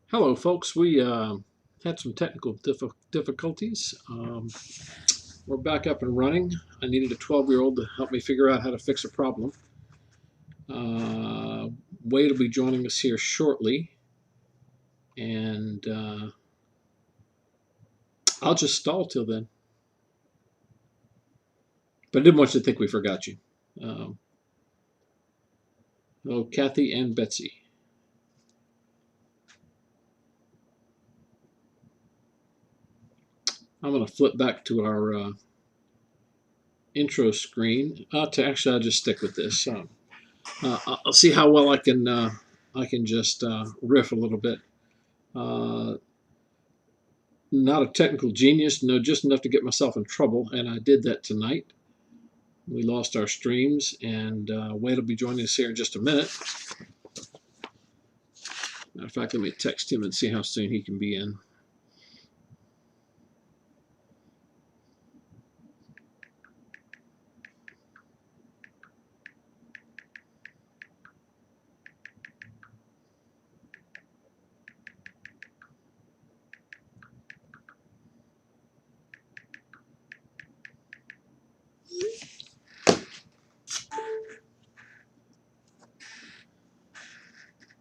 Hello, folks. We had some technical difficulties. We're back up and running. I needed a 12-year-old to help me figure out how to fix a problem. Uh, Wade will be joining us here shortly, and I'll just stall till then. But I didn't want you to think we forgot you. Um, Hello, Kathy and Betsy. I'm going to flip back to our intro screen. I'll just stick with this. I'll see how well I can just riff a little bit. Uh, Not a technical genius, no, just enough to get myself in trouble, and I did that tonight. We lost our streams, and Wade will be joining us here in just a minute. Matter of fact, let me text him and see how soon he can be in.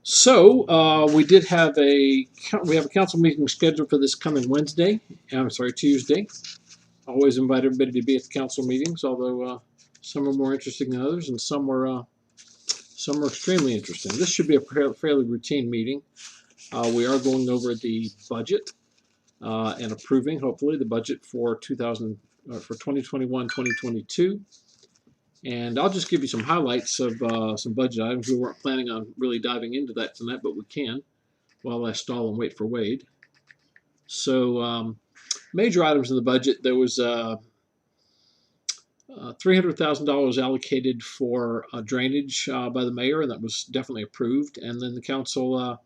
So we have a council meeting scheduled for this coming Wednesday. I'm sorry, Tuesday. Always invite everybody to be at the council meetings, although some are more interesting than others, and some are extremely interesting. This should be a fairly routine meeting. We are going over the budget and approving, hopefully, the budget for 2021-2022. And I'll just give you some highlights of some budget items. We weren't planning on really diving into that tonight, but we can while I stall and wait for Wade. So major items in the budget, there was $300,000 allocated for drainage by the mayor, and that was definitely approved. And then the council,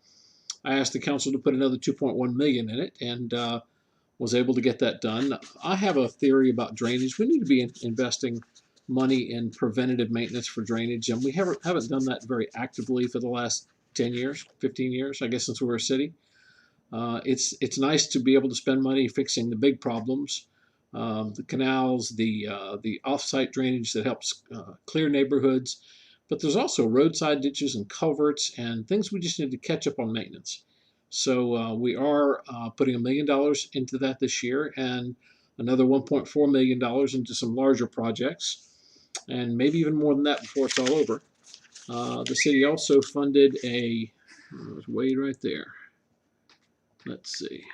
I asked the council to put another 2.1 million in it, and was able to get that done. I have a theory about drainage. We need to be investing money in preventative maintenance for drainage, and we haven't done that very actively for the last 10 years, 15 years, I guess, since we were a city. It's nice to be able to spend money fixing the big problems, the canals, the off-site drainage that helps clear neighborhoods, but there's also roadside ditches and culverts and things we just need to catch up on maintenance. So we are putting $1 million into that this year, and another $1.4 million into some larger projects, and maybe even more than that before it's all over. The city also funded there's Wade right there. Let's see.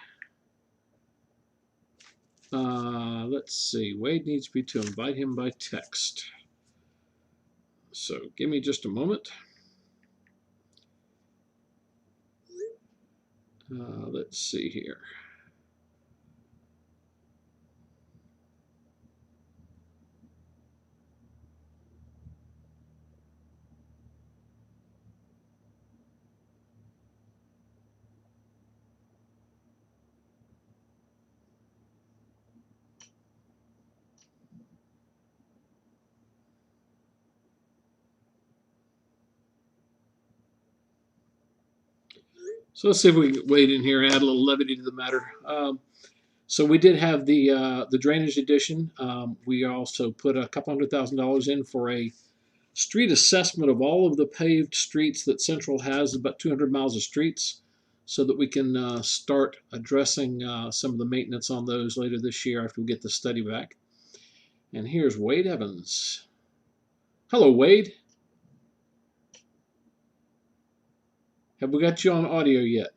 Wade needs me to invite him by text. So give me just a moment. Let's see here. So let's see if we can wade in here and add a little levity to the matter. So we did have the drainage addition. We also put a couple $100,000 in for a street assessment of all of the paved streets that Central has, about 200 miles of streets, so that we can start addressing some of the maintenance on those later this year after we get the study back. And here's Wade Evans. Hello, Wade. Have we got you on audio yet?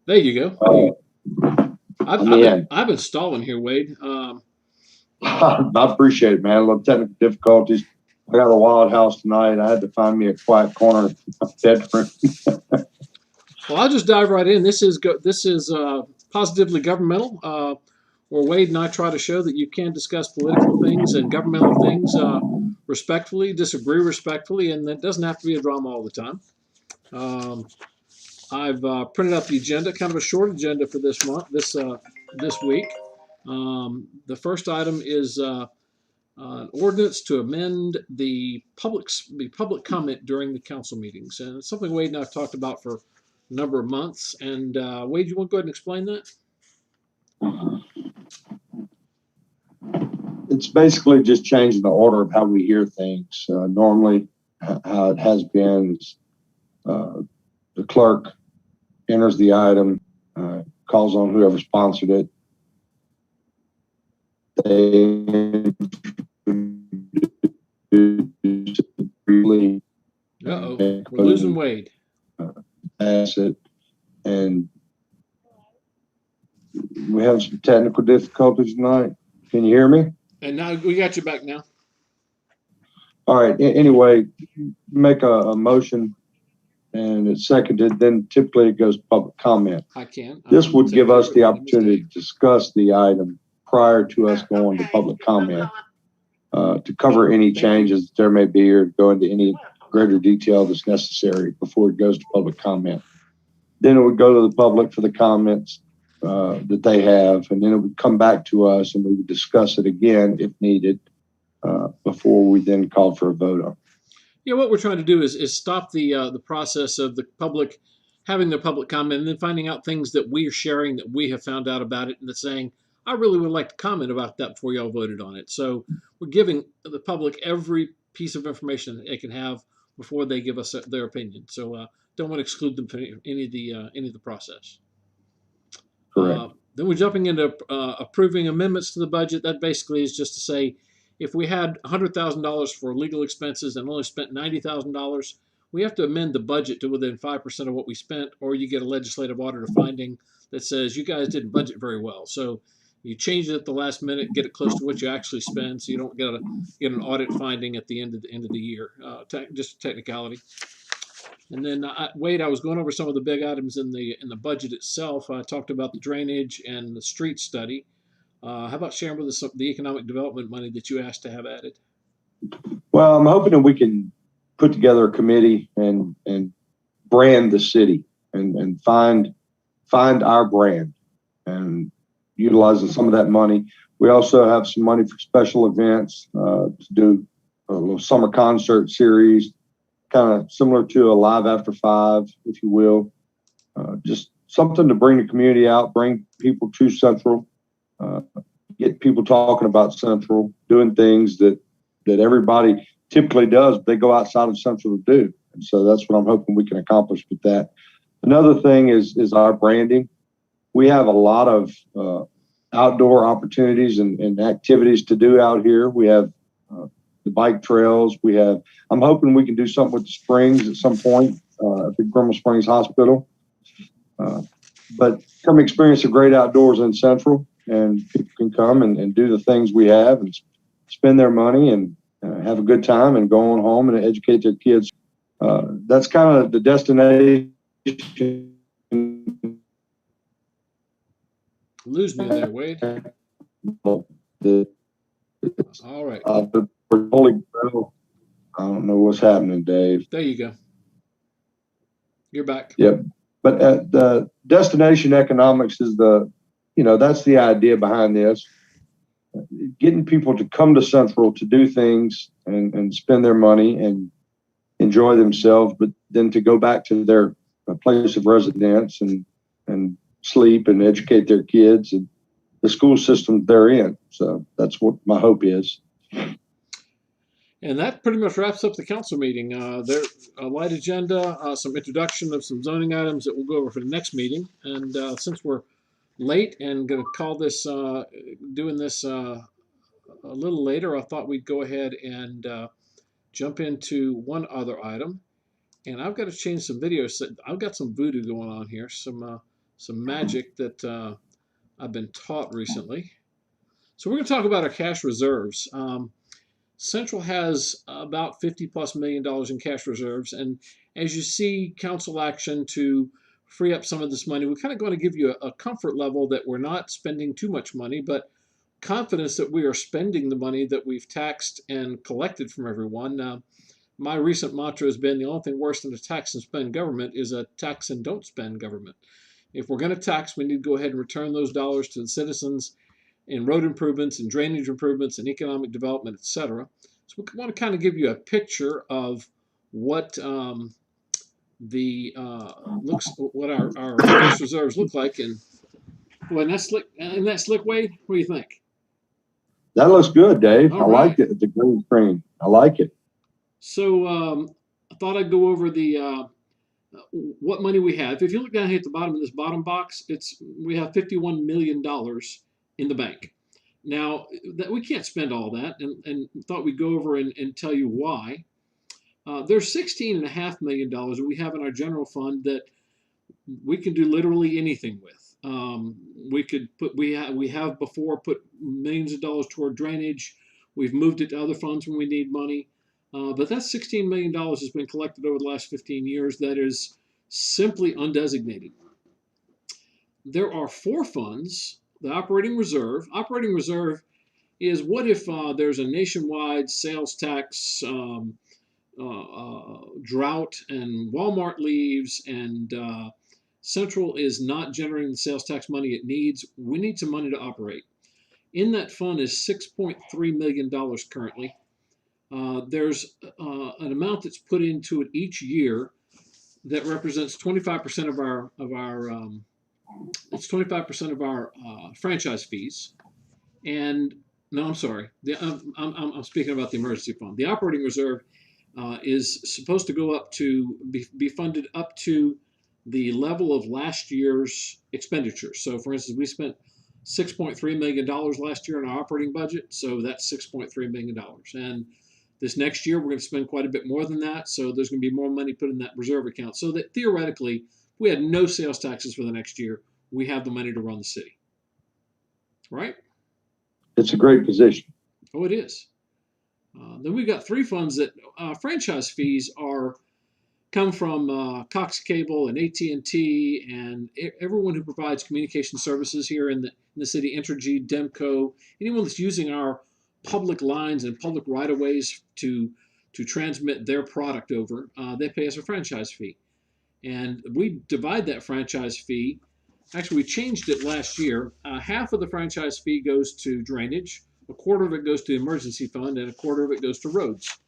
There you go. I've been stalling here, Wade. I appreciate it, man. I love technical difficulties. I got a wild house tonight. I had to find me a quiet corner of my bedroom. Well, I'll just dive right in. This is Positively Governmental, where Wade and I try to show that you can discuss political things and governmental things respectfully, disagree respectfully, and that doesn't have to be a drama all the time. I've printed out the agenda, kind of a short agenda for this week. The first item is An ordinance to amend the public comment during the council meetings. And it's something Wade and I've talked about for a number of months. And Wade, you want to go ahead and explain that? It's basically just changing the order of how we hear things. Normally, how it has been is the clerk enters the item, calls on whoever sponsored it. They Uh-oh, we're losing Wade. Pass it, and we have some technical difficulties tonight. Can you hear me? And now we got you back now. All right. Anyway, make a motion and it's seconded, then typically it goes to public comment. I can. This would give us the opportunity to discuss the item prior to us going to public comment, to cover any changes that there may be or go into any greater detail that's necessary before it goes to public comment. Then it would go to the public for the comments that they have, and then it would come back to us and we would discuss it again if needed before we then call for a vote on it. Yeah, what we're trying to do is stop the process of the public having their public comment and then finding out things that we are sharing that we have found out about it and that's saying, I really would like to comment about that before y'all voted on it. So we're giving the public every piece of information that they can have before they give us their opinion. So don't want to exclude them from any of the process. Correct. Then we're jumping into approving amendments to the budget. That basically is just to say, if we had $100,000 for legal expenses and only spent $90,000, we have to amend the budget to within 5% of what we spent, or you get a legislative auditor finding that says you guys didn't budget very well. So you change it at the last minute, get it close to what you actually spend, so you don't get an audit finding at the end of the year. Just technicality. And then Wade, I was going over some of the big items in the budget itself. I talked about the drainage and the street study. How about sharing with us the economic development money that you asked to have added? Well, I'm hoping that we can put together a committee and brand the city and find our brand and utilizing some of that money. We also have some money for special events to do a little summer concert series, kind of similar to a Live After Five, if you will. Just something to bring the community out, bring people to Central. Get people talking about Central, doing things that everybody typically does, but they go outside of Central to do. And so that's what I'm hoping we can accomplish with that. Another thing is our branding. We have a lot of outdoor opportunities and activities to do out here. We have the bike trails. I'm hoping we can do something with the springs at some point at the Governmental Springs Hospital. But come experience the great outdoors in Central, and people can come and do the things we have and spend their money and have a good time and go on home and educate their kids. That's kind of the destination. Lose me there, Wade. All right. The Holy Grail. I don't know what's happening, Dave. There you go. You're back. Yep. But the destination economics is that's the idea behind this. Getting people to come to Central to do things and spend their money and enjoy themselves, but then to go back to their place of residence and sleep and educate their kids and the school system they're in. So that's what my hope is. And that pretty much wraps up the council meeting. There's a light agenda, some introduction of some zoning items that we'll go over for the next meeting. And since we're late and going to call this, doing this a little later, I thought we'd go ahead and jump into one other item. And I've got to change some videos. I've got some voodoo going on here, some magic that I've been taught recently. So we're going to talk about our cash reserves. Central has about $50+ million in cash reserves, and as you see council action to free up some of this money, we're kind of going to give you a comfort level that we're not spending too much money, but confidence that we are spending the money that we've taxed and collected from everyone. My recent mantra has been the only thing worse than a tax and spend government is a tax and don't spend government. If we're going to tax, we need to go ahead and return those dollars to the citizens. in road improvements and drainage improvements and economic development, etc. So we want to kind of give you a picture of what the what our cash reserves look like. And boy, and that's slick. And that's slick, Wade. What do you think? That looks good, Dave. All I right. like it. The green screen. I like it. So I thought I'd go over the what money we have. If you look down here at the bottom of this bottom box, we have $51 million in the bank. Now that we can't spend all that, and thought we'd go over and tell you why. There's $16.5 million that we have in our general fund that we can do literally anything with. We could put we have before put millions of dollars toward drainage. We've moved it to other funds when we need money. But that $16 million has been collected over the last 15 years. That is simply undesignated. There are four funds. The operating reserve. Operating reserve is what if there's a nationwide sales tax drought and Walmart leaves and Central is not generating the sales tax money it needs. We need some money to operate. In that fund is $6.3 million currently. There's an amount that's put into it each year that represents 25% of our it's 25% of our franchise fees. And no, I'm sorry. I'm speaking about the emergency fund. The operating reserve is supposed to go up to be funded up to the level of last year's expenditures. So, for instance, we spent $6.3 million last year in our operating budget, so that's $6.3 million. And this next year, we're going to spend quite a bit more than that, so there's going to be more money put in that reserve account. So that theoretically, if we had no sales taxes for the next year, we have the money to run the city. Right? It's a great position. Oh, it is. Then we've got three funds that franchise fees come from Cox Cable and AT&T and everyone who provides communication services here in the city, Entergy, Demco, anyone that's using our public lines and public right-of-ways to transmit their product over, they pay us a franchise fee. And we divide that franchise fee. Actually, we changed it last year. Half of the franchise fee goes to drainage, a quarter of it goes to the emergency fund, and a quarter of it goes to roads.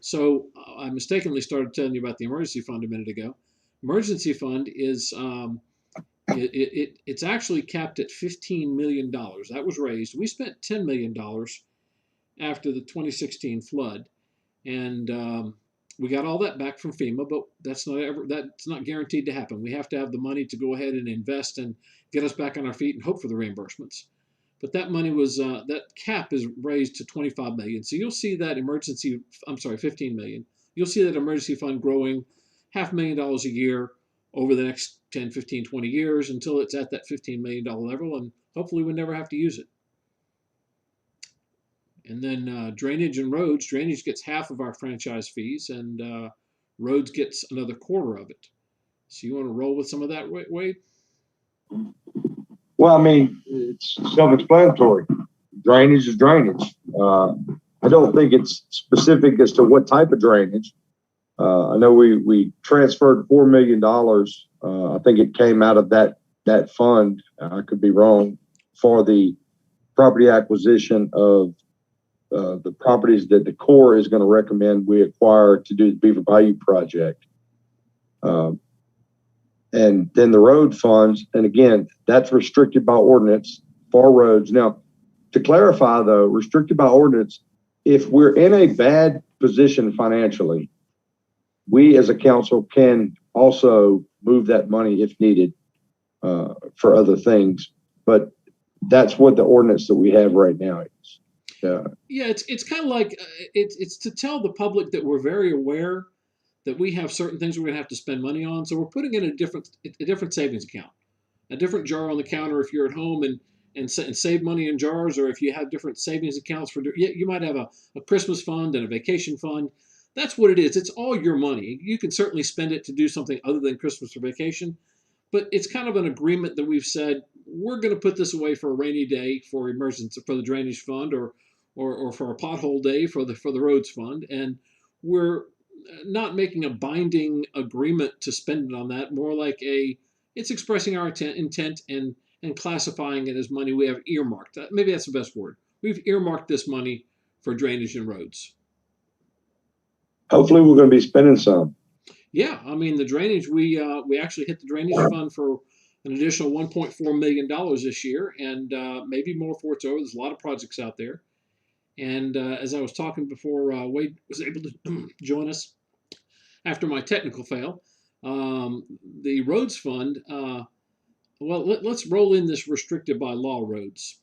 So I mistakenly started telling you about the emergency fund a minute ago. Emergency fund is it's actually capped at $15 million. That was raised. We spent $10 million after the 2016 flood, and we got all that back from FEMA, but that's not guaranteed to happen. We have to have the money to go ahead and invest and get us back on our feet and hope for the reimbursements. But that money was that cap is raised to 25 million. So you'll see that 15 million. You'll see that emergency fund growing $500,000 a year over the next 10, 15, 20 years until it's at that $15 million level, and hopefully we never have to use it. And then drainage and roads. Drainage gets half of our franchise fees, and roads gets another quarter of it. So you want to roll with some of that, Wade? Well, I mean, it's self-explanatory. Drainage is drainage. I don't think it's specific as to what type of drainage. I know we transferred $4 million. I think it came out of that fund. I could be wrong, for the property acquisition of the properties that the Corps is going to recommend we acquire to do the Beaver Bayou project. And then the road funds, and again, that's restricted by ordinance for roads. Now, to clarify though, restricted by ordinance, if we're in a bad position financially, we as a council can also move that money if needed for other things. But that's what the ordinance that we have right now is. Yeah, it's kind of like it's to tell the public that we're very aware that we have certain things we're going to have to spend money on. So we're putting in a different savings account, a different jar on the counter if you're at home and save money in jars, or if you have different savings accounts for, you might have a Christmas fund and a vacation fund. That's what it is. It's all your money. You can certainly spend it to do something other than Christmas or vacation, but it's kind of an agreement that we've said we're going to put this away for a rainy day, for emergency, for the drainage fund, or for a pothole day for the roads fund, and we're not making a binding agreement to spend it on that. More like it's expressing our intent and and classifying it as money we have earmarked. Maybe that's the best word. We've earmarked this money for drainage and roads. Hopefully, we're going to be spending some. Yeah, I mean the drainage. We actually hit the drainage fund for an additional $1.4 million this year, and maybe more before it's over. There's a lot of projects out there, and as I was talking before, Wade was able to join us after my technical fail. The roads fund. Well, let's roll in this restricted by law roads.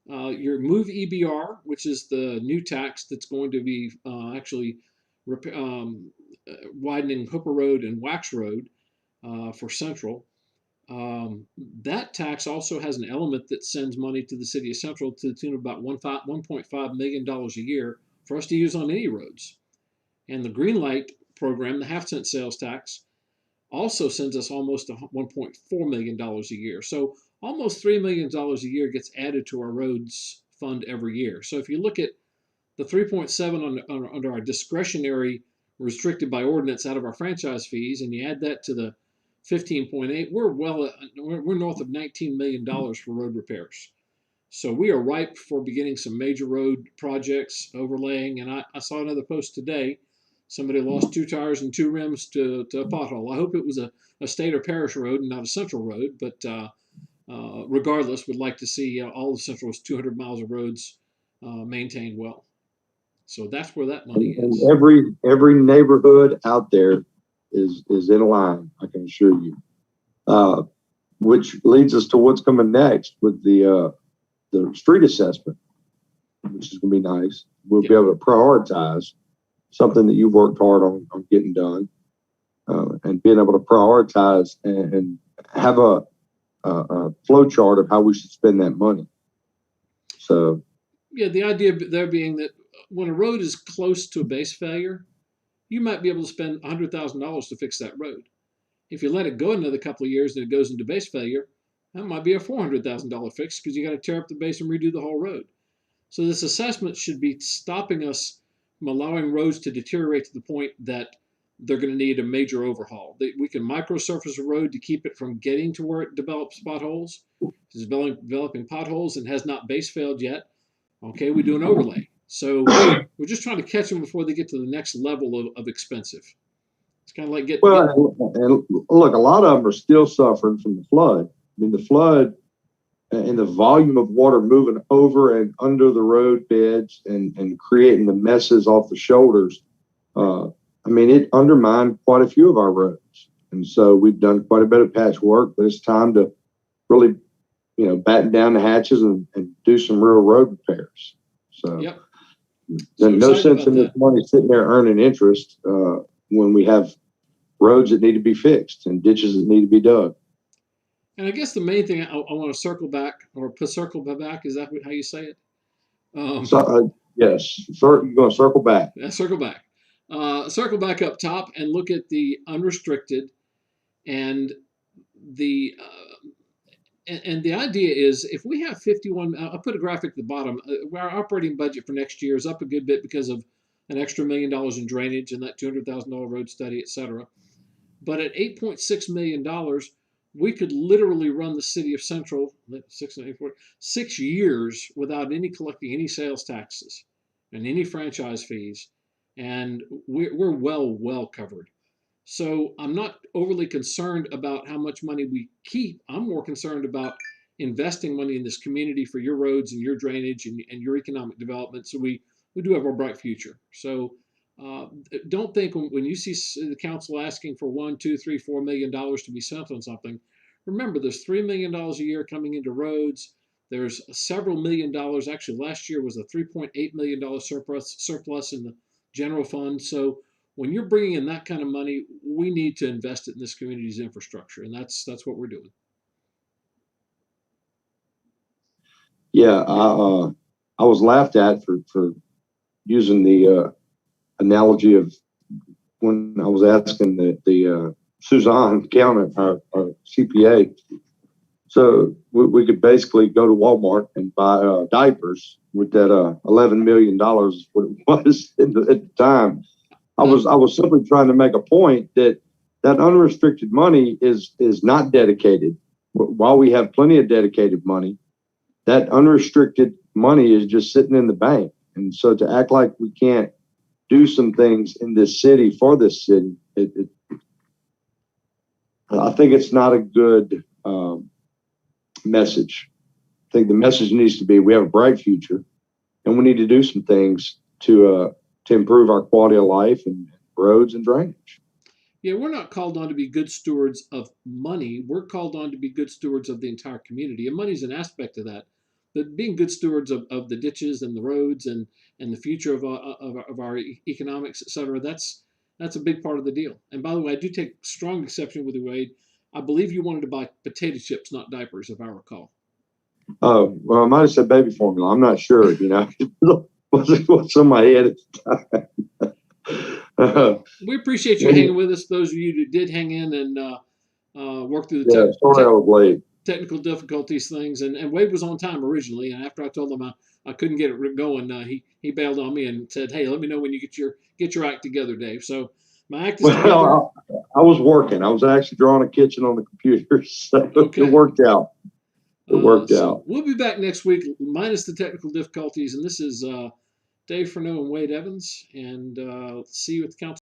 Your Move EBR, which is the new tax that's going to be actually widening Hooper Road and Wax Road for Central. That tax also has an element that sends money to the city of Central to the tune of about $1.5 million a year for us to use on any roads. And the Green Light program, the half-cent sales tax, also sends us almost $1.4 million a year. So almost $3 million a year gets added to our roads fund every year. So if you look at the 3.7 under our discretionary restricted by ordinance out of our franchise fees, and you add that to the 15.8, we're north of $19 million for road repairs. So we are ripe for beginning some major road projects, overlaying. And I saw another post today. Somebody lost 2 tires and 2 rims to a pothole. I hope it was a state or parish road and not a central road. But regardless, would like to see all of Central's 200 miles of roads maintained well. So that's where that money is. And every neighborhood out there is in line, I can assure you. Which leads us to what's coming next with the street assessment, which is going to be nice. We'll be able to prioritize something that you've worked hard on getting done, and being able to prioritize and have a flow chart of how we should spend that money. So, yeah, the idea there being that when a road is close to a base failure, you might be able to spend $100,000 to fix that road. If you let it go another couple of years and it goes into base failure, that might be a $400,000 fix because you got to tear up the base and redo the whole road. So this assessment should be stopping us from allowing roads to deteriorate to the point that they're going to need a major overhaul. We can microsurface a road to keep it from getting to where it develops potholes. It's developing potholes and has not base failed yet. Okay, we do an overlay. So we're just trying to catch them before they get to the next level of expensive. It's kind of like getting. And look, a lot of them are still suffering from the flood. I mean, the flood and the volume of water moving over and under the road beds and creating the messes off the shoulders. I mean, it undermined quite a few of our roads. And so we've done quite a bit of patchwork, but it's time to really, batten down the hatches and do some real road repairs. So, yep. There's no sense in this money sitting there earning interest when we have roads that need to be fixed and ditches that need to be dug. And I guess the main thing I want to circle back, or circle back, is that how you say it? Yes, you're going to circle back. Yeah, circle back. Circle back up top and look at the unrestricted, and the idea is if we have 51, I'll put a graphic at the bottom. Our operating budget for next year is up a good bit because of an extra $1 million in drainage and that $200,000 road study, et cetera. But at $8.6 million, we could literally run the city of Central 6 years without collecting any sales taxes and any franchise fees, and we're well covered. So I'm not overly concerned about how much money we keep. I'm more concerned about investing money in this community for your roads and your drainage and your economic development, so we do have a bright future. So don't think when you see the council asking for $1, $2, $3, $4 million to be spent on something, remember there's $3 million a year coming into roads. There's several $1 million. Actually, last year was a $3.8 million surplus in the general fund. So when you're bringing in that kind of money, we need to invest it in this community's infrastructure, and that's what we're doing. Yeah, I was laughed at for using the analogy of when I was asking the Suzanne accountant, our CPA. So we could basically go to Walmart and buy diapers with that $11 million, what it was at the time. I was simply trying to make a point that unrestricted money is not dedicated while we have plenty of dedicated money, that unrestricted money is just sitting in the bank. And so to act like we can't do some things in this city for this city, I think it's not a good message. I think the message needs to be we have a bright future, and we need to do some things to improve our quality of life and roads and drainage. Yeah, we're not called on to be good stewards of money. We're called on to be good stewards of the entire community. And money's an aspect of that. But being good stewards of the ditches and the roads and the future of our economics, et cetera, that's a big part of the deal. And by the way, I do take strong exception with you, Wade. I believe you wanted to buy potato chips, not diapers, if I recall. Oh, well, I might have said baby formula. I'm not sure, what's in my head at the time. Well, we appreciate you hanging with us. Those of you who did hang in and work through Yeah, sorry I was late. technical difficulties things. And Wade was on time originally, and after I told him I couldn't get it going, he bailed on me and said, "Hey, let me know when you get your act together, Dave." So my act is together. Well, I was working. I was actually drawing a kitchen on the computer, so Okay. it worked out. It worked out. We'll be back next week, minus the technical difficulties. And this is Dave Furneaux and Wade Evans, and see you at the council.